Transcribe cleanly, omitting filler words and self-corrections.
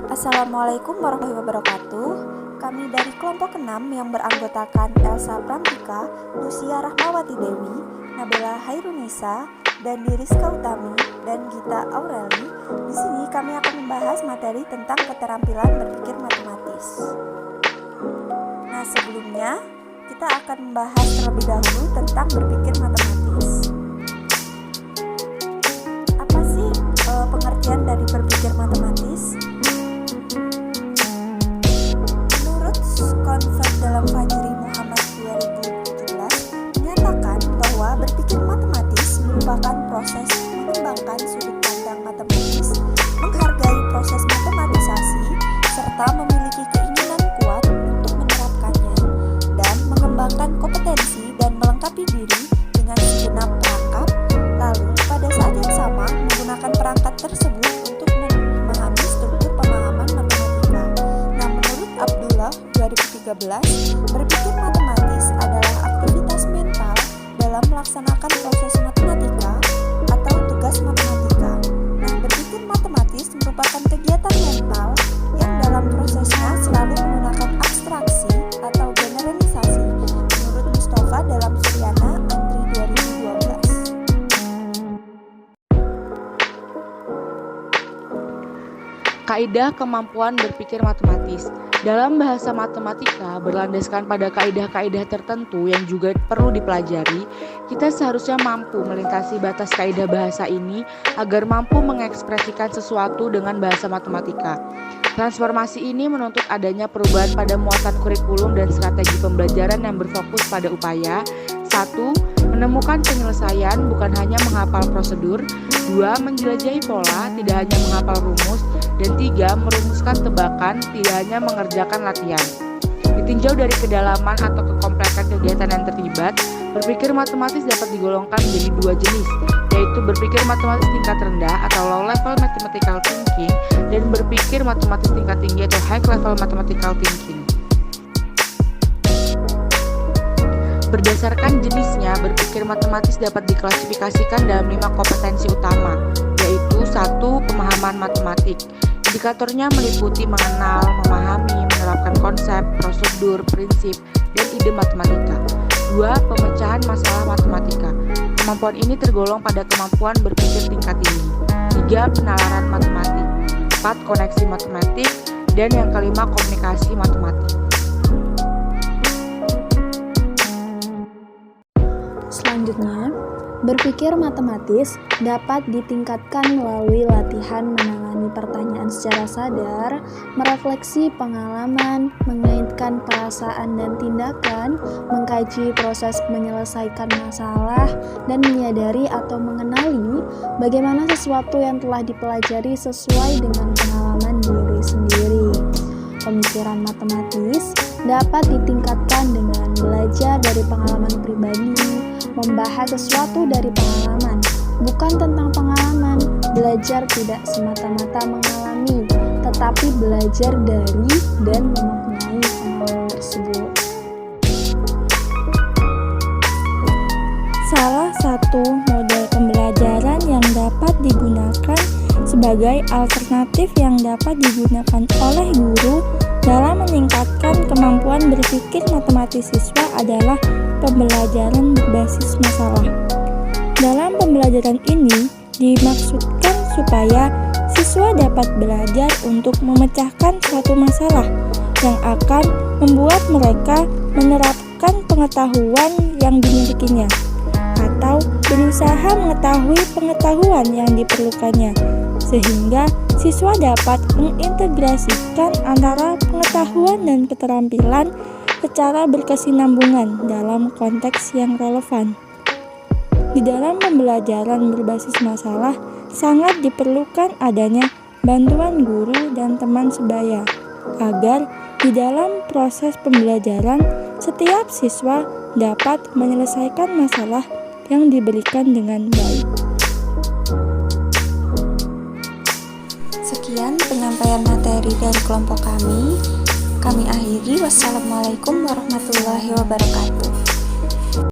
Assalamualaikum warahmatullahi wabarakatuh. Kami dari kelompok 6 yang beranggotakan Elsa Pramtika, Lucia Rahmawati Dewi, Nabila Hairunisa, dan Diriska Utami, dan Gita Aureli. Di sini kami akan membahas materi tentang keterampilan berpikir matematis. Nah, sebelumnya kita akan membahas terlebih dahulu tentang berpikir matematis. Apa sih pengertian dari berpikir matematis? Konvert dalam Fajri Muhammad 2017 menyatakan bahwa berpikir matematis merupakan proses mengembangkan sudut pandang matematis, menghargai proses matematisasi, serta memiliki keinginan kuat untuk menerapkannya, dan mengembangkan kompetensi dan melengkapi diri dengan segenap perangkat, lalu pada saat yang sama menggunakan perangkat tersebut untuk memahami struktur pemahaman matematika. Nah, menurut Abdullah 2013, berpikir matematis adalah aktivitas mental dalam melaksanakan proses matematika atau tugas matematika. Nah, berpikir matematis merupakan kegiatan mental yang dalam prosesnya selalu menggunakan abstraksi atau generalisasi, menurut Mustafa dalam Suryana Andri 2012. Kaidah kemampuan berpikir matematis. Dalam bahasa matematika berlandaskan pada kaidah-kaidah tertentu yang juga perlu dipelajari, kita seharusnya mampu melintasi batas kaidah bahasa ini agar mampu mengekspresikan sesuatu dengan bahasa matematika. Transformasi ini menuntut adanya perubahan pada muatan kurikulum dan strategi pembelajaran yang berfokus pada upaya 1. Menemukan penyelesaian bukan hanya menghafal prosedur. 2. Menjelajahi pola, tidak hanya menghafal rumus. Dan 3. Merumuskan tebakan, tidak hanya mengerjakan latihan. Ditinjau dari kedalaman atau kekomplekan kegiatan yang terlibat, berpikir matematis dapat digolongkan menjadi dua jenis, yaitu berpikir matematis tingkat rendah atau low level mathematical thinking dan berpikir matematis tingkat tinggi atau high level mathematical thinking. Berdasarkan jenisnya, berpikir matematis dapat diklasifikasikan dalam 5 kompetensi utama, yaitu 1. Pemahaman matematik. Indikatornya meliputi mengenal, memahami, menerapkan konsep, prosedur, prinsip, dan ide matematika. 2. Pemecahan masalah matematika. Kemampuan ini tergolong pada kemampuan berpikir tingkat tinggi. 3. Penalaran matematik. 4. Koneksi matematik. Dan yang kelima, komunikasi matematik. Selanjutnya, berpikir matematis dapat ditingkatkan melalui latihan menangani pertanyaan secara sadar, merefleksi pengalaman, mengaitkan perasaan dan tindakan, mengkaji proses menyelesaikan masalah, dan menyadari atau mengenali bagaimana sesuatu yang telah dipelajari sesuai dengan pengalaman diri sendiri. Pemikiran matematis dapat ditingkatkan dengan belajar dari pengalaman pribadi, membahas sesuatu dari pengalaman, bukan tentang pengalaman. Belajar tidak semata-mata mengalami, tetapi belajar dari dan memaknai pengalaman tersebut. Salah satu model pembelajaran yang dapat digunakan sebagai alternatif yang dapat digunakan oleh guru dalam meningkatkan kemampuan berpikir matematis siswa adalah pembelajaran berbasis masalah. Dalam pembelajaran ini dimaksudkan supaya siswa dapat belajar untuk memecahkan suatu masalah yang akan membuat mereka menerapkan pengetahuan yang dimilikinya atau berusaha mengetahui pengetahuan yang diperlukannya, sehingga siswa dapat mengintegrasikan antara pengetahuan dan keterampilan secara berkesinambungan dalam konteks yang relevan. Di dalam pembelajaran berbasis masalah, sangat diperlukan adanya bantuan guru dan teman sebaya, agar di dalam proses pembelajaran, setiap siswa dapat menyelesaikan masalah yang diberikan dengan baik. Sekian penyampaian materi dari kelompok kami. Kami akhiri. Wassalamualaikum warahmatullahi wabarakatuh.